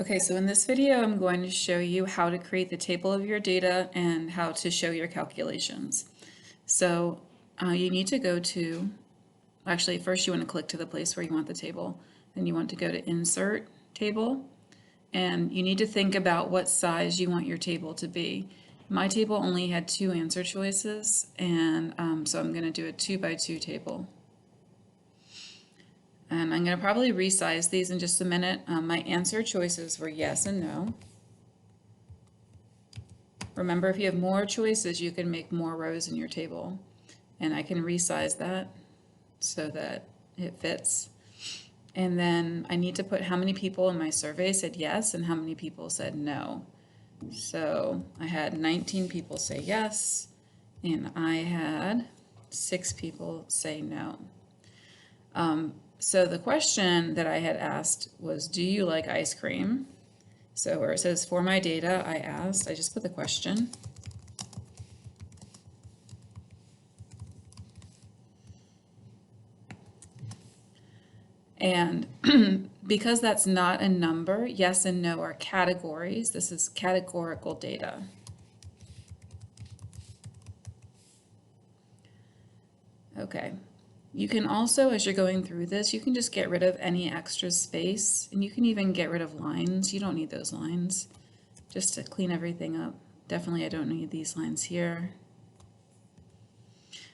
Okay, so in this video, I'm going to show you how to create the table of your data and how to show your calculations. So you need to go to, actually first you want to click to the place where you want the table. Then you want to go to Insert Table, and you need to think about what size you want your table to be. My table only had 2 answer choices, and so I'm going to do a 2 by 2 table. And I'm going to probably resize these in just a minute. My answer choices were yes and no. Remember, if you have more choices, you can make more rows in your table. And I can resize that so that it fits. And then I need to put how many people in my survey said yes and how many people said no. So I had 19 people say yes, and I had 6 people say no. So the question that I had asked was, do you like ice cream? So where it says for my data, I just put the question. And because that's not a number, yes and no are categories. This is categorical data. Okay. You can also, as you're going through this, you can just get rid of any extra space, and you can even get rid of lines. You don't need those lines, just to clean everything up. Definitely I don't need these lines here.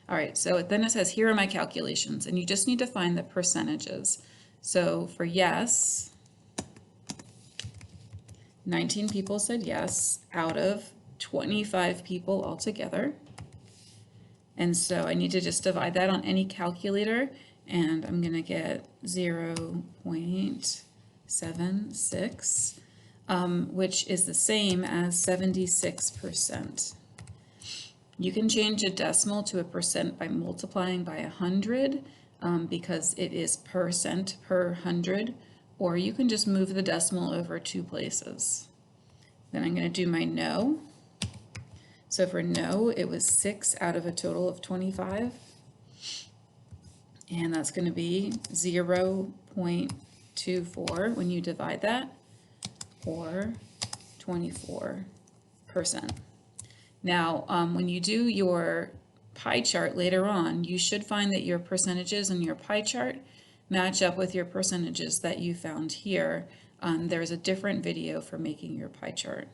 All right, so then it says, here are my calculations, and you just need to find the percentages. So for yes, 19 people said yes out of 25 people altogether. And so I need to just divide that on any calculator, and I'm going to get 0.76, which is the same as 76%. You can change a decimal to a percent by multiplying by 100, because it is percent per 100, or you can just move the decimal over 2 places. Then I'm going to do my no. So for no, it was 6 out of a total of 25. And that's going to be 0.24 when you divide that, or 24%. Now, when you do your pie chart later on, you should find that your percentages in your pie chart match up with your percentages that you found here. There's a different video for making your pie chart.